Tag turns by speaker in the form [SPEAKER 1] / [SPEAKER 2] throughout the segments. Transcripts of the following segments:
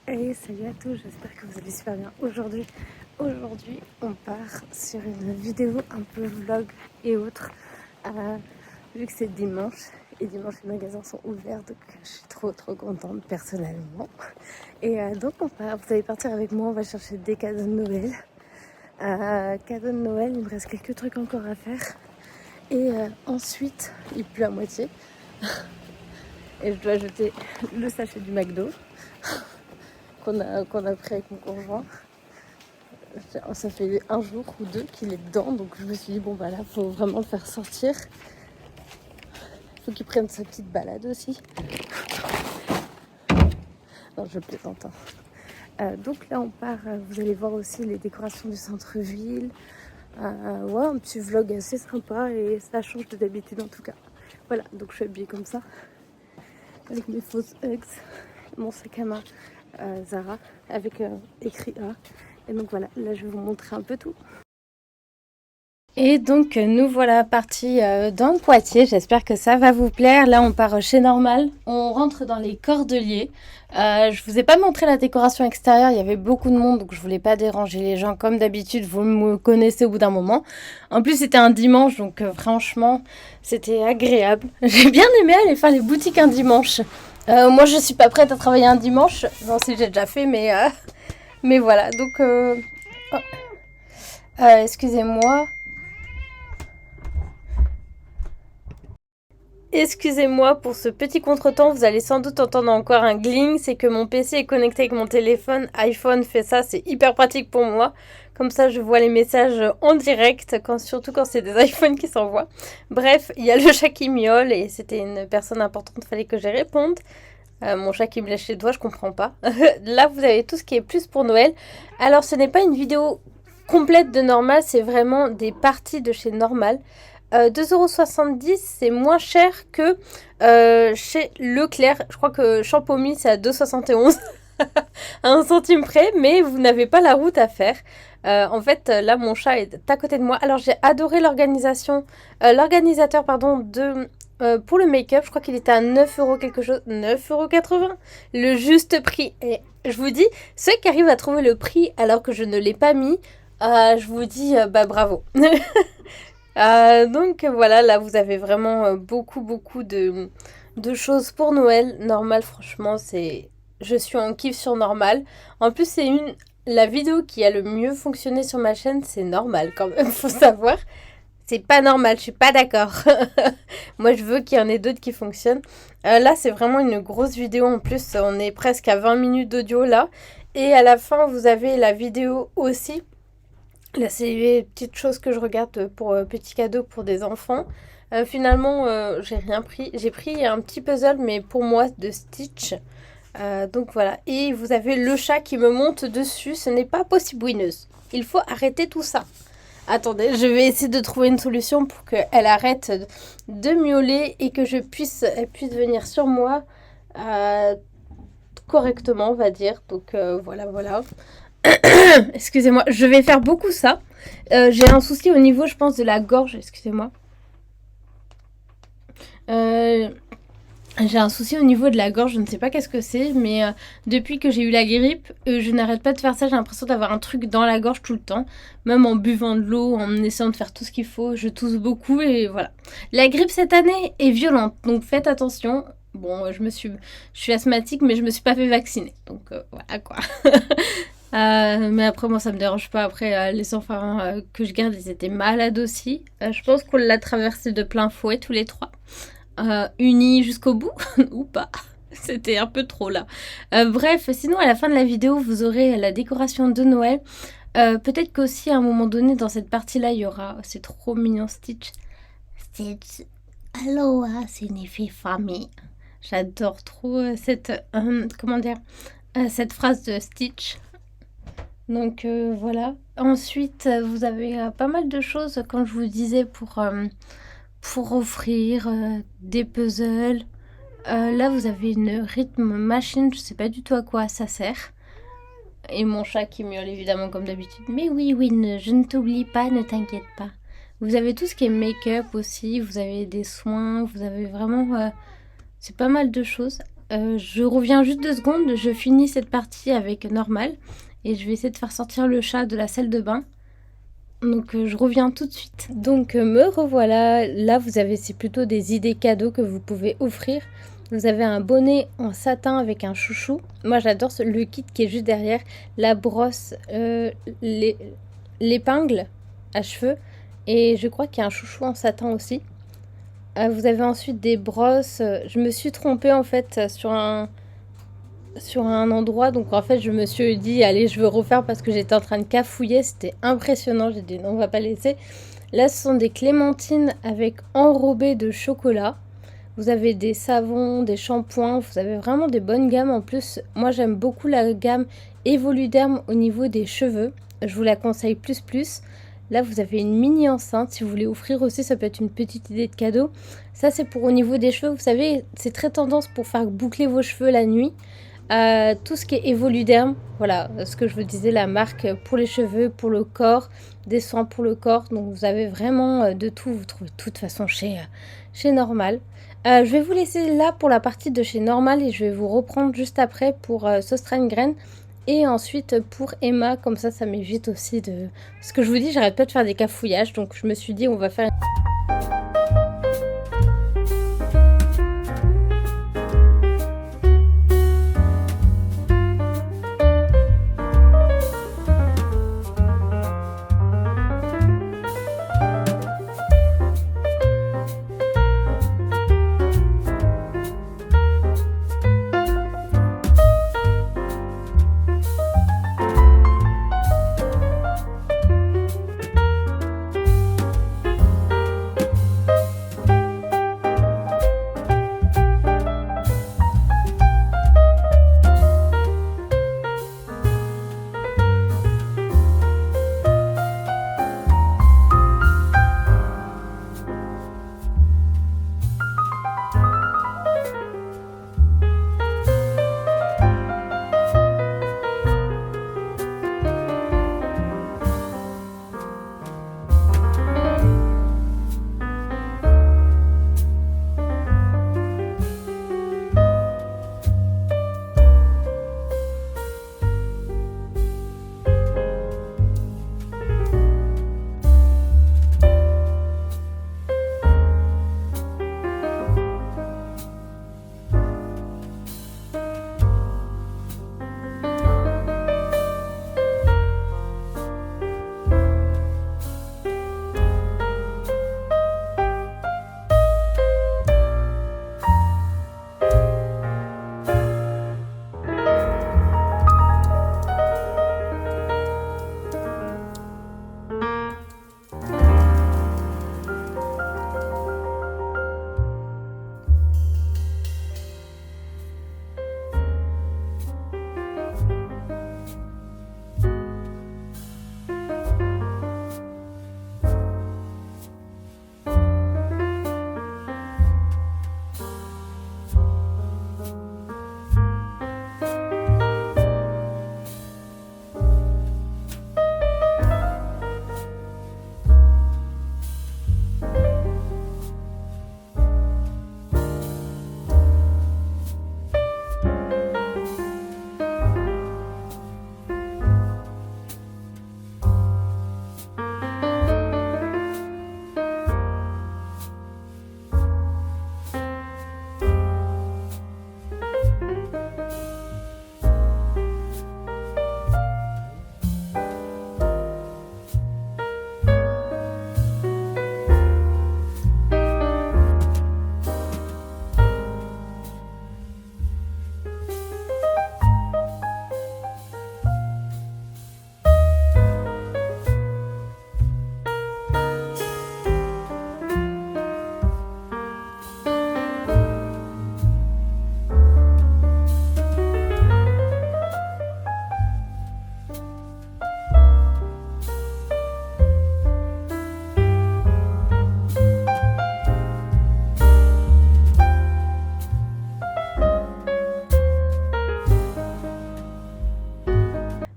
[SPEAKER 1] Et salut à tous, j'espère que vous allez super bien. Aujourd'hui, on part sur une vidéo un peu vlog et autres. Vu que c'est dimanche, et dimanche les magasins sont ouverts, donc je suis trop contente personnellement. Et donc vous allez partir avec moi, on va chercher des cadeaux de Noël. Cadeaux de Noël, il me reste quelques trucs encore à faire. Et ensuite, il pleut à moitié. Et je dois jeter le sachet du McDo qu'on a pris avec mon conjoint. Ça fait un jour ou deux qu'il est dedans, donc je me suis dit bon bah là faut vraiment le faire sortir. Faut qu'il prenne sa petite balade aussi. Non, je plaisante. Donc là on part, vous allez voir aussi les décorations du centre-ville. Ouais, un petit vlog assez sympa et ça change de d'habitude en tout cas. Voilà, donc je suis habillée comme ça, avec mes fausses Uggs, mon sac à main Zara avec écrit A. Et donc voilà, là je vais vous montrer un peu tout. Et donc nous voilà partis dans Poitiers, j'espère que ça va vous plaire. Là on part chez Normal, on rentre dans les Cordeliers. Je vous ai pas montré la décoration extérieure, il y avait beaucoup de monde donc je voulais pas déranger les gens comme d'habitude, vous me connaissez au bout d'un moment. En plus c'était un dimanche donc franchement c'était agréable. J'ai bien aimé aller faire les boutiques un dimanche. Moi je suis pas prête à travailler un dimanche, non si j'ai déjà fait mais voilà donc... excusez-moi. Excusez-moi pour ce petit contretemps, vous allez sans doute entendre encore un gling, c'est que mon PC est connecté avec mon téléphone, iPhone fait ça, c'est hyper pratique pour moi. Comme ça, je vois les messages en direct, surtout quand c'est des iPhones qui s'envoient. Bref, il y a le chat qui miaule et c'était une personne importante, il fallait que j'y réponde. Mon chat qui me lèche les doigts, je comprends pas. Là, vous avez tout ce qui est plus pour Noël. Alors, ce n'est pas une vidéo complète de Normal, c'est vraiment des parties de chez Normal. 2,70 €, c'est moins cher que chez Leclerc. Je crois que Champomy, c'est à 2,71 € à 1 centime près, mais vous n'avez pas la route à faire. En fait, là, mon chat est à côté de moi. Alors, j'ai adoré l'organisateur, pour le make-up. Je crois qu'il était à 9 € quelque chose, 9,80 €, le juste prix. Et je vous dis, ceux qui arrivent à trouver le prix alors que je ne l'ai pas mis, je vous dis, bravo. Donc voilà, là vous avez vraiment beaucoup de choses pour Noël. Normal, franchement, je suis en kiff sur Normal. En plus, c'est la vidéo qui a le mieux fonctionné sur ma chaîne, c'est Normal quand même, faut savoir. C'est pas normal, je suis pas d'accord. Moi, je veux qu'il y en ait d'autres qui fonctionnent. Là, c'est vraiment une grosse vidéo. En plus, on est presque à 20 minutes d'audio là. Et à la fin, vous avez la vidéo aussi. Là, c'est les petites choses que je regarde pour petits cadeaux pour des enfants. Finalement, j'ai rien pris. J'ai pris un petit puzzle, mais pour moi, de Stitch. Donc voilà. Et vous avez le chat qui me monte dessus. Ce n'est pas possible, Winneuse. Il faut arrêter tout ça. Attendez, je vais essayer de trouver une solution pour qu'elle arrête de miauler et que elle puisse venir sur moi correctement, on va dire. Donc voilà. Excusez-moi, je vais faire beaucoup ça. J'ai un souci au niveau, je pense, de la gorge. Excusez-moi. J'ai un souci au niveau de la gorge, je ne sais pas qu'est-ce que c'est, mais depuis que j'ai eu la grippe, je n'arrête pas de faire ça. J'ai l'impression d'avoir un truc dans la gorge tout le temps. Même en buvant de l'eau, en essayant de faire tout ce qu'il faut, je tousse beaucoup et voilà. La grippe cette année est violente, donc faites attention. Bon, je suis asthmatique, mais je me suis pas fait vacciner. Donc voilà quoi. Mais après, moi, ça me dérange pas. Après, les enfants que je garde, ils étaient malades aussi. Je pense qu'on l'a traversé de plein fouet, tous les trois. Unis jusqu'au bout, ou pas. C'était un peu trop là. Bref, sinon, à la fin de la vidéo, vous aurez la décoration de Noël. Peut-être qu'aussi, à un moment donné, dans cette partie-là, il y aura... C'est trop mignon, Stitch. Stitch, aloha, signifie famille. J'adore trop cette... cette phrase de Stitch. Donc voilà. Ensuite, vous avez pas mal de choses, comme je vous disais, pour offrir des puzzles. Là, vous avez une rythme machine, je sais pas du tout à quoi ça sert. Et mon chat qui miaule évidemment comme d'habitude. Mais oui, je ne t'oublie pas, ne t'inquiète pas. Vous avez tout ce qui est make-up aussi, vous avez des soins, vous avez vraiment... c'est pas mal de choses. Je reviens juste 2 secondes, je finis cette partie avec normal et je vais essayer de faire sortir le chat de la salle de bain. Donc je reviens tout de suite. Donc me revoilà, là vous avez, c'est plutôt des idées cadeaux que vous pouvez offrir. Vous avez un bonnet en satin avec un chouchou. Moi j'adore le kit qui est juste derrière, la brosse, l'épingle à cheveux et je crois qu'il y a un chouchou en satin aussi. Vous avez ensuite des brosses. Je me suis trompée en fait sur un endroit, donc en fait je me suis dit allez je veux refaire parce que j'étais en train de cafouiller, c'était impressionnant, j'ai dit non on va pas laisser. Là ce sont des clémentines avec enrobées de chocolat. Vous avez des savons, des shampoings, vous avez vraiment des bonnes gammes. En plus moi j'aime beaucoup la gamme Evoluderm au niveau des cheveux, je vous la conseille plus plus. Là vous avez une mini enceinte, si vous voulez offrir aussi ça peut être une petite idée de cadeau. Ça c'est pour au niveau des cheveux, vous savez c'est très tendance pour faire boucler vos cheveux la nuit. Tout ce qui est Evoluderm, voilà ce que je vous disais, la marque pour les cheveux, pour le corps, des soins pour le corps. Donc vous avez vraiment de tout, vous trouvez de toute façon chez Normal. Je vais vous laisser là pour la partie de chez Normal et je vais vous reprendre juste après pour Söstrengren et ensuite pour Emma, comme ça m'évite aussi de... Ce que je vous dis, j'arrête pas de faire des cafouillages, donc je me suis dit on va faire...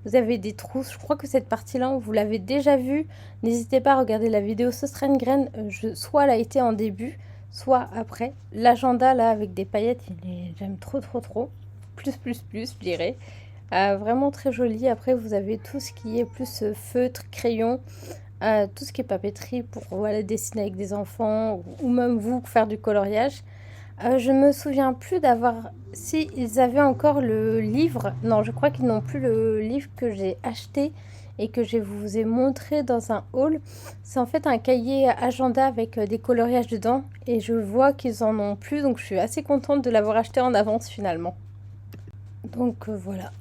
[SPEAKER 1] Vous avez des trousses, je crois que cette partie-là, vous l'avez déjà vue. N'hésitez pas à regarder la vidéo Söstrengren, soit elle a été en début, soit après. L'agenda là avec des paillettes, j'aime trop trop trop. Plus, je dirais. Vraiment très joli. Après, vous avez tout ce qui est plus feutre, crayon, tout ce qui est papeterie pour voilà, dessiner avec des enfants ou même vous faire du coloriage. Je me souviens plus d'avoir... Si, ils avaient encore le livre. Non, je crois qu'ils n'ont plus le livre que j'ai acheté et que je vous ai montré dans un haul. C'est en fait un cahier agenda avec des coloriages dedans. Et je vois qu'ils en ont plus, donc je suis assez contente de l'avoir acheté en avance finalement. Donc voilà.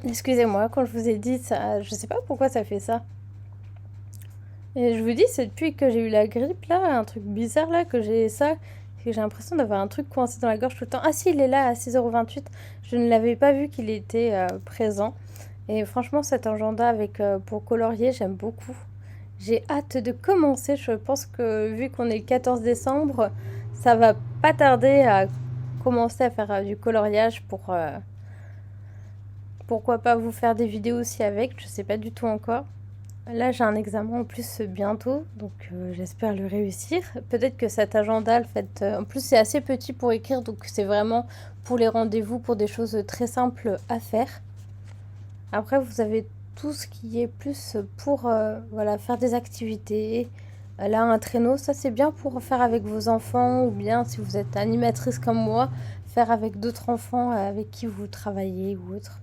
[SPEAKER 1] Excusez-moi, quand je vous ai dit ça, je sais pas pourquoi ça fait ça. Et je vous dis, c'est depuis que j'ai eu la grippe là, un truc bizarre là, que j'ai ça, que j'ai l'impression d'avoir un truc coincé dans la gorge tout le temps. Ah si, il est là à 6,28 €. Je ne l'avais pas vu qu'il était présent. Et franchement, cet agenda avec pour colorier, j'aime beaucoup. J'ai hâte de commencer. Je pense que vu qu'on est le 14 décembre, ça va pas tarder à commencer à faire du coloriage pour pourquoi pas vous faire des vidéos aussi avec, je sais pas du tout encore. Là, j'ai un examen en plus bientôt, donc j'espère le réussir. Peut-être que cet agenda, le fait, en plus c'est assez petit pour écrire, donc c'est vraiment pour les rendez-vous, pour des choses très simples à faire. Après, vous avez tout ce qui est plus pour voilà, faire des activités. Là, un traîneau, ça c'est bien pour faire avec vos enfants, ou bien si vous êtes animatrice comme moi, faire avec d'autres enfants avec qui vous travaillez ou autre.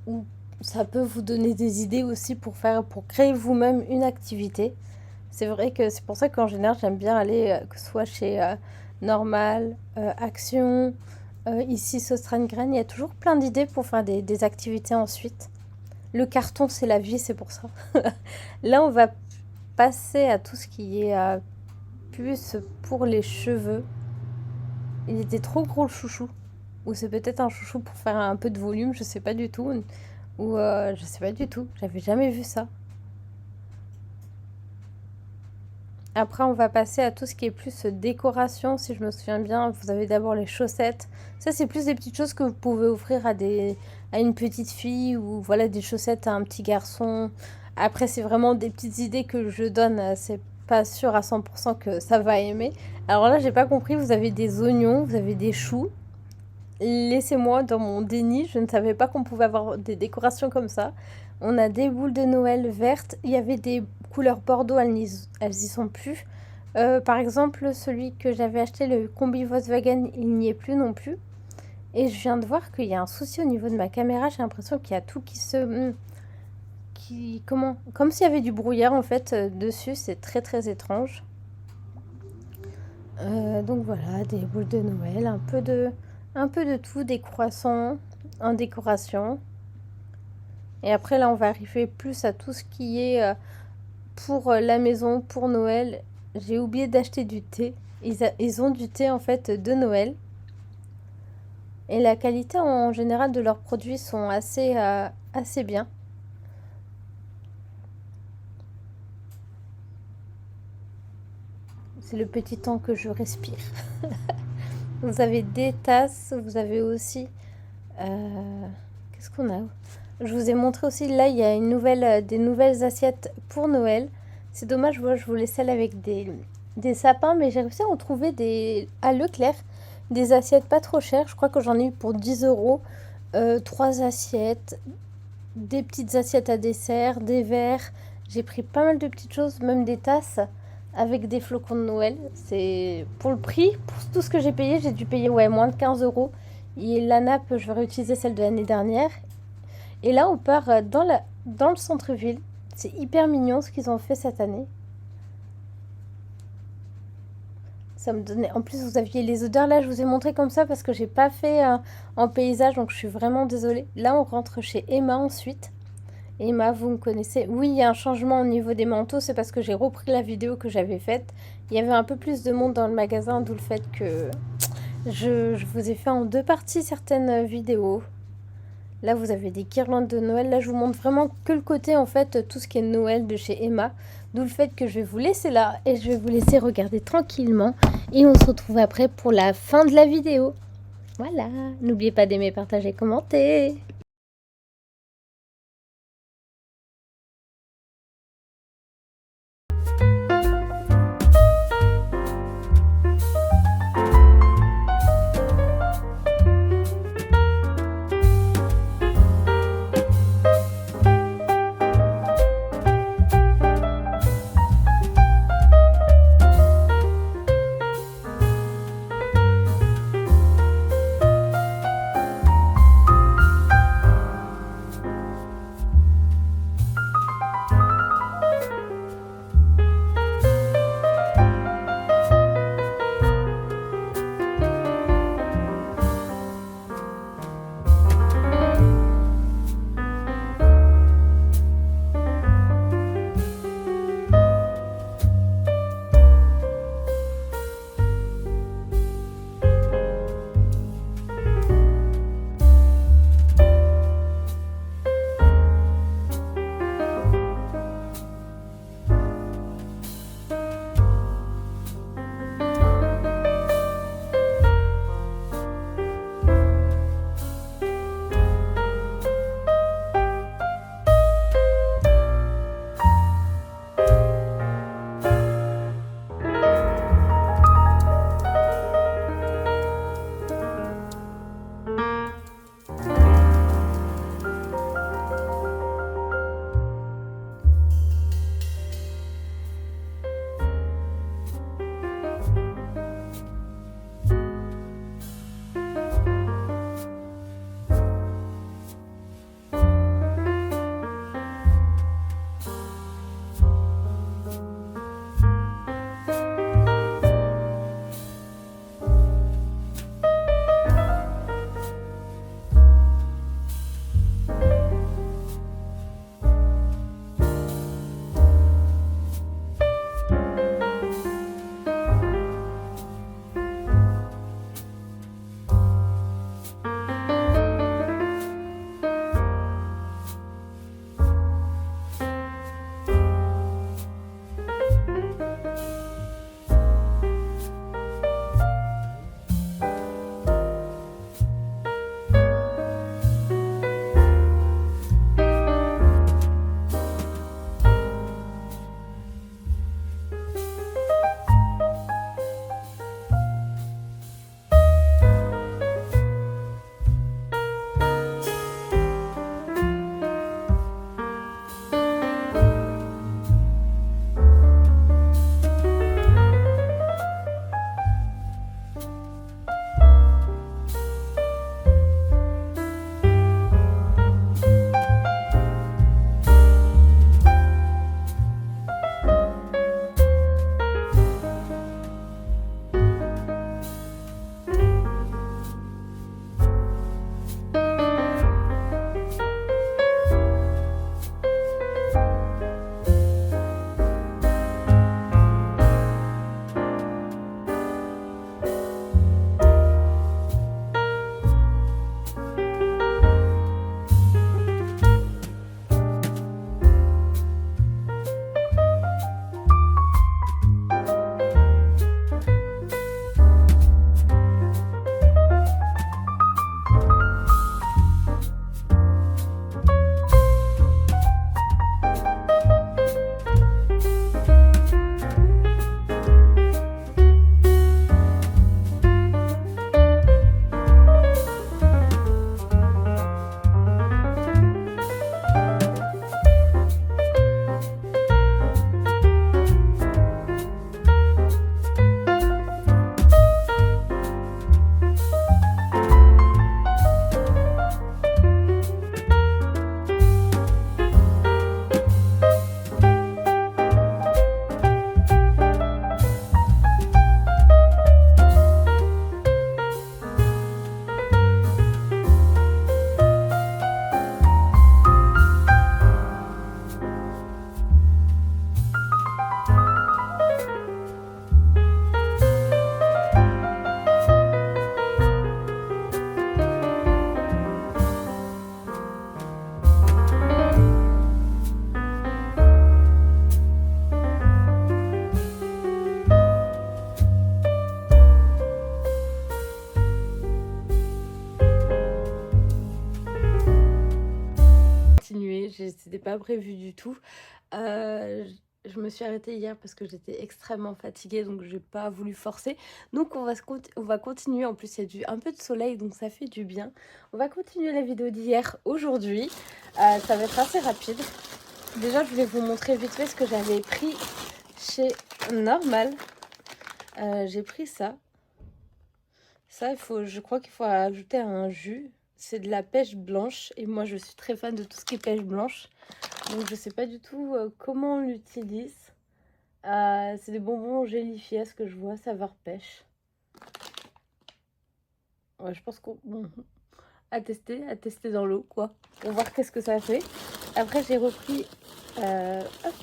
[SPEAKER 1] Ou ça peut vous donner des idées aussi pour créer vous-même une activité. C'est vrai que c'est pour ça qu'en général, j'aime bien aller, que ce soit chez Normal, Action, ici Sostrane-Graine, il y a toujours plein d'idées pour faire des activités ensuite. Le carton, c'est la vie, c'est pour ça. Là, on va passer à tout ce qui est plus pour les cheveux. Il était trop gros le chouchou. Ou c'est peut-être un chouchou pour faire un peu de volume, je sais pas du tout. Ou je sais pas du tout, j'avais jamais vu ça. Après, on va passer à tout ce qui est plus décoration, si je me souviens bien. Vous avez d'abord les chaussettes. Ça, c'est plus des petites choses que vous pouvez offrir à une petite fille ou voilà des chaussettes à un petit garçon. Après, c'est vraiment des petites idées que je donne. C'est pas sûr à 100% que ça va aimer. Alors là, j'ai pas compris. Vous avez des oignons, vous avez des choux. Laissez-moi dans mon déni, je ne savais pas qu'on pouvait avoir des décorations comme ça. On a des boules de Noël vertes. Il y avait des couleurs bordeaux, elles y sont plus. Par exemple, celui que j'avais acheté, le combi Volkswagen, il n'y est plus non plus. Et je viens de voir qu'il y a un souci au niveau de ma caméra. J'ai l'impression qu'il y a tout qui se... comment? Comme s'il y avait du brouillard en fait dessus. C'est très très étrange. Donc voilà, des boules de Noël, un peu de tout, des croissants en décoration. Et après là, on va arriver plus à tout ce qui est pour la maison, pour Noël. J'ai oublié d'acheter du thé. Ils ont du thé en fait de Noël. Et la qualité en général de leurs produits sont assez bien. C'est le petit temps que je respire. Vous avez des tasses, vous avez aussi... qu'est-ce qu'on a? Je vous ai montré aussi, là, il y a des nouvelles assiettes pour Noël. C'est dommage, je voulais celle avec des sapins, mais j'ai réussi à en trouver à Leclerc, des assiettes pas trop chères. Je crois que j'en ai eu pour 10 €. 3 assiettes, des petites assiettes à dessert, des verres. J'ai pris pas mal de petites choses, même des tasses avec des flocons de Noël. C'est pour le prix, pour tout ce que j'ai payé, j'ai dû payer ouais, moins de 15 €. Et la nappe, je vais réutiliser celle de l'année dernière. Et là, on part dans le centre-ville. C'est hyper mignon ce qu'ils ont fait cette année. Ça me donnait... En plus, vous aviez les odeurs. Là, je vous ai montré comme ça parce que j'ai pas fait en paysage, donc je suis vraiment désolée. Là, on rentre chez Emma ensuite. Emma, vous me connaissez. Oui, il y a un changement au niveau des manteaux. C'est parce que j'ai repris la vidéo que j'avais faite. Il y avait un peu plus de monde dans le magasin, d'où le fait que je vous ai fait en 2 parties certaines vidéos. Là, vous avez des guirlandes de Noël. Là, je vous montre vraiment que le côté, en fait, tout ce qui est Noël de chez Emma. D'où le fait que je vais vous laisser là et je vais vous laisser regarder tranquillement. Et on se retrouve après pour la fin de la vidéo. Voilà. N'oubliez pas d'aimer, partager, commenter. continuer. C'était pas prévu du tout. Je me suis arrêtée hier parce que j'étais extrêmement fatiguée, donc j'ai pas voulu forcer. Donc on va continuer. En plus, il y a un peu de soleil, donc ça fait du bien. On va continuer la vidéo d'hier aujourd'hui. Ça va être assez rapide. Déjà, je voulais vous montrer vite fait ce que j'avais pris chez Normal. J'ai pris ça. Ça, je crois qu'il faut ajouter un jus. C'est de la pêche blanche. Et moi, je suis très fan de tout ce qui est pêche blanche. Donc, je sais pas du tout comment on l'utilise. C'est des bonbons gélifiés, à ce que je vois, saveur pêche. Ouais, je pense qu'on... Bon, à tester dans l'eau, quoi. Pour voir qu'est-ce que ça fait. Après, j'ai repris hop,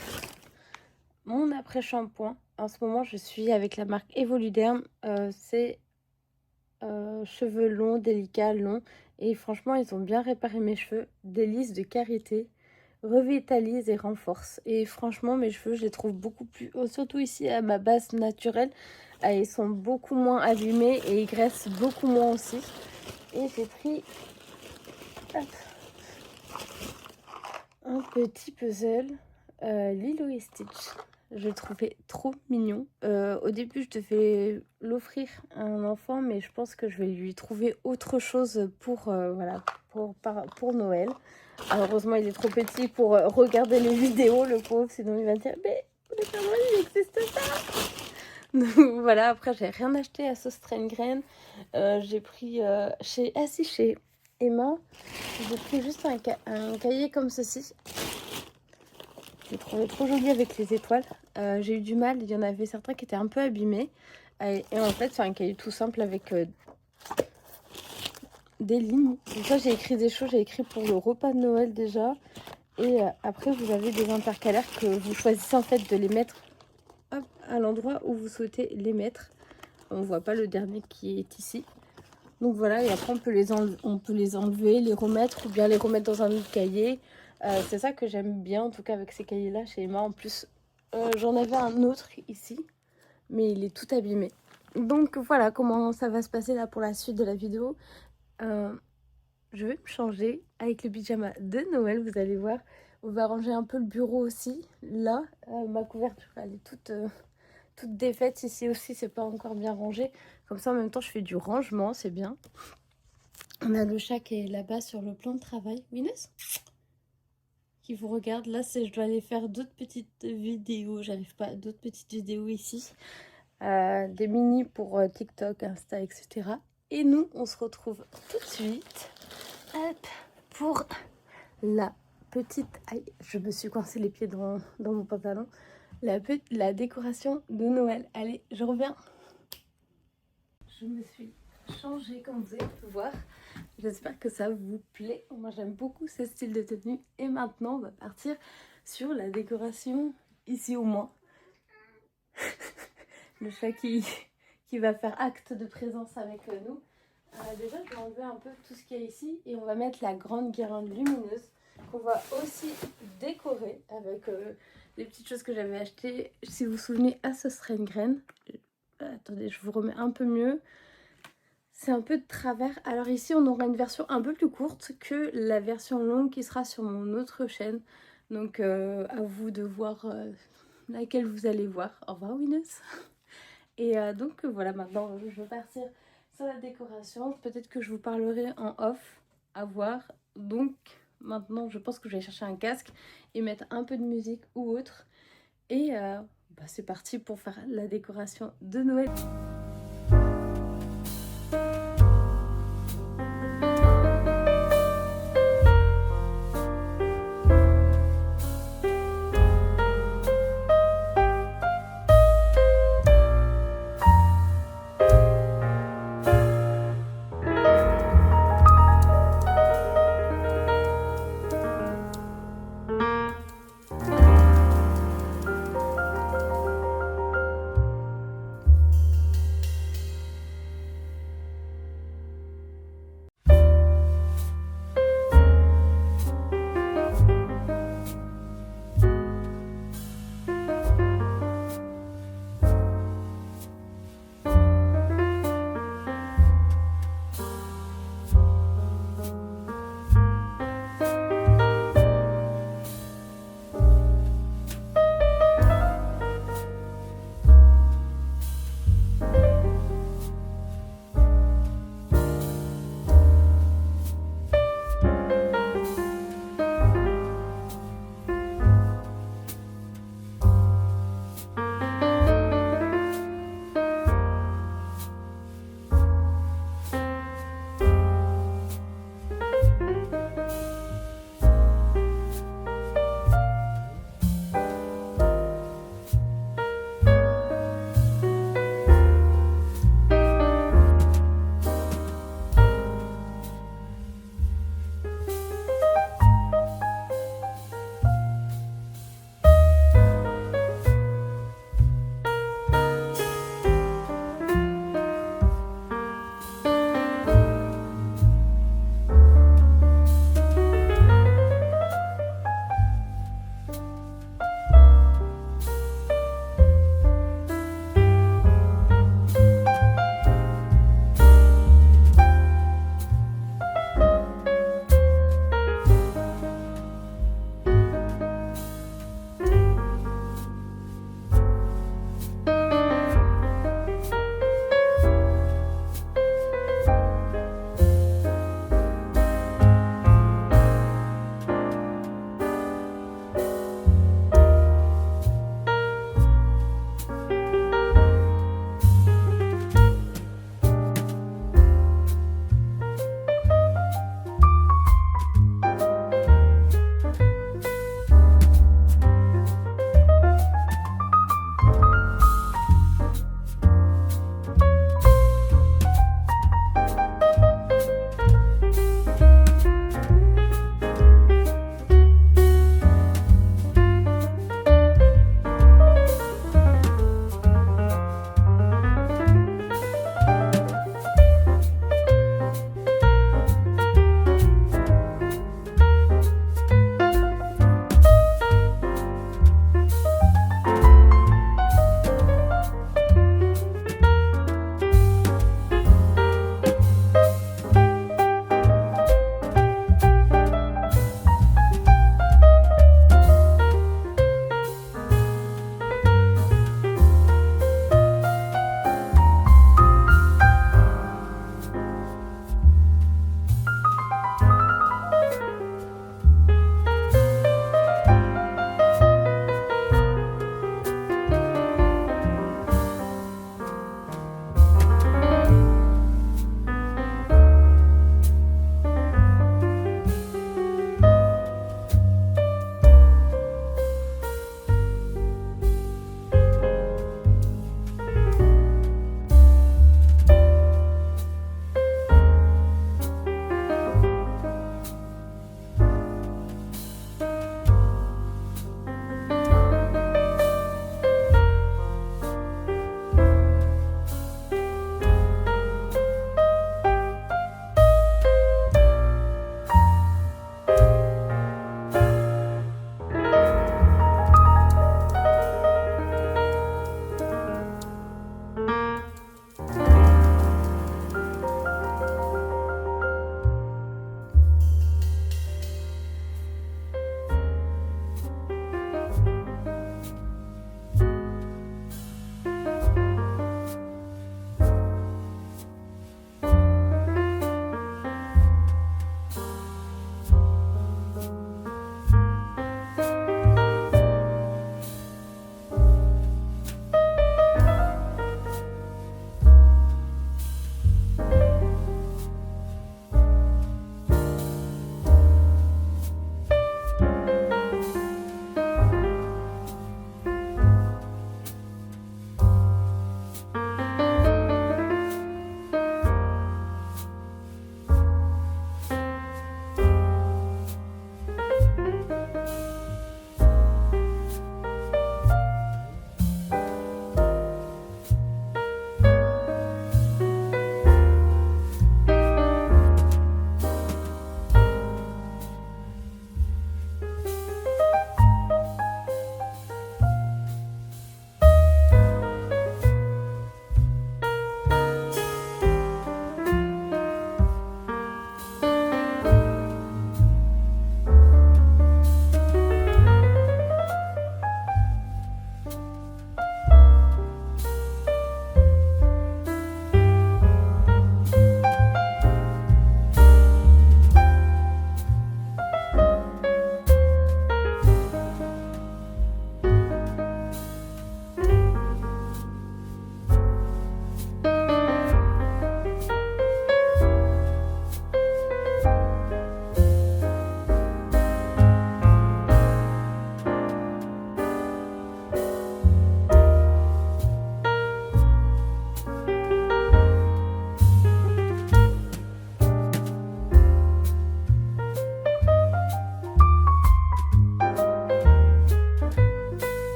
[SPEAKER 1] mon après-shampoing. En ce moment, je suis avec la marque Evoluderm. C'est cheveux longs, délicats, longs. Et franchement, ils ont bien réparé mes cheveux. Délice de karité, revitalise et renforce. Et franchement, mes cheveux, je les trouve beaucoup plus... surtout ici, à ma base naturelle, ils sont beaucoup moins abîmés et ils graissent beaucoup moins aussi. Et j'ai pris un petit puzzle Lilo et Stitch. Je le trouvais trop mignon. Au début, je devais l'offrir à un enfant, mais je pense que je vais lui trouver autre chose pour, voilà, pour Noël. Alors, heureusement, il est trop petit pour regarder les vidéos, le pauvre, sinon il va dire « Mais le Père Noël, il existe pas !» Donc voilà, après, j'ai rien acheté à Sauce Train-Graine. J'ai pris chez Emma, j'ai pris juste un cahier comme ceci. Je l'ai trouvé trop joli avec les étoiles. J'ai eu du mal, il y en avait certains qui étaient un peu abîmés. Et en fait, c'est un cahier tout simple avec des lignes. Donc ça, j'ai écrit des choses. J'ai écrit pour le repas de Noël déjà. Et après, vous avez des intercalaires que vous choisissez en fait de les mettre hop, à l'endroit où vous souhaitez les mettre. On ne voit pas le dernier qui est ici. Donc voilà, et après on peut les enlever, les remettre ou bien les remettre dans un autre cahier. C'est ça que j'aime bien en tout cas avec ces cahiers-là chez Emma. En plus, j'en avais un autre ici, mais il est tout abîmé. Donc voilà comment ça va se passer là pour la suite de la vidéo. Je vais me changer avec le pyjama de Noël, vous allez voir. On va ranger un peu le bureau aussi. Là, ma couverture, elle est toute défaite. Ici aussi, c'est pas encore bien rangé. Comme ça, en même temps, je fais du rangement, c'est bien. On a le chat qui est là-bas sur le plan de travail. Winnes qui vous regarde. Là, je dois aller faire d'autres petites vidéos. J'arrive pas. D'autres petites vidéos ici. Des mini pour TikTok, Insta, etc. Et nous, on se retrouve tout de suite hop, pour la petite... Aïe, je me suis coincé les pieds dans mon pantalon. La décoration de Noël. Allez, je reviens. Je me suis changée comme vous avez pu voir. J'espère que ça vous plaît. Moi, j'aime beaucoup ce style de tenue. Et maintenant, on va partir sur la décoration ici au moins. Le chat qui va faire acte de présence avec nous. Déjà, je vais enlever un peu tout ce qu'il y a ici. Et on va mettre la grande guirlande lumineuse qu'on va aussi décorer avec les petites choses que j'avais achetées. Si vous vous souvenez, à Sauce Train-Graine. Attendez, je vous remets un peu mieux. C'est un peu de travers. Alors ici, on aura une version un peu plus courte que la version longue qui sera sur mon autre chaîne. Donc, à vous de voir laquelle vous allez voir. Au revoir, Winnes. Et donc, voilà, maintenant, je vais partir sur la décoration. Peut-être que je vous parlerai en off, à voir. Donc, maintenant, je pense que je vais chercher un casque et mettre un peu de musique ou autre. Et c'est parti pour faire la décoration de Noël.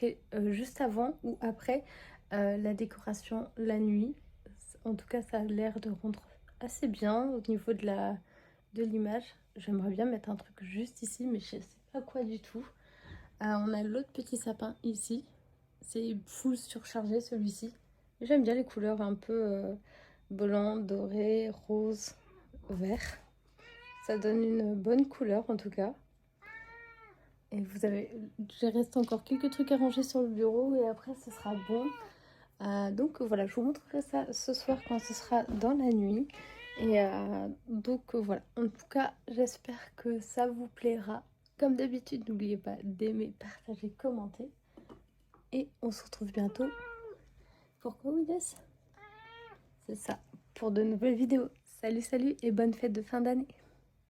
[SPEAKER 1] fait juste avant ou après la décoration la nuit. En tout cas, ça a l'air de rendre assez bien au niveau de l'image. J'aimerais bien mettre un truc juste ici, mais je sais pas quoi du tout. On a l'autre petit sapin ici. C'est full surchargé celui-ci. J'aime bien les couleurs un peu blanc, doré, rose, vert. Ça donne une bonne couleur en tout cas. Et il reste encore quelques trucs à ranger sur le bureau et après ce sera bon. Donc voilà, je vous montrerai ça ce soir quand ce sera dans la nuit. Et donc voilà, en tout cas j'espère que ça vous plaira. Comme d'habitude, n'oubliez pas d'aimer, partager, commenter. Et on se retrouve bientôt. Pourquoi Willis? C'est ça, pour de nouvelles vidéos. Salut, salut et bonne fête de fin d'année.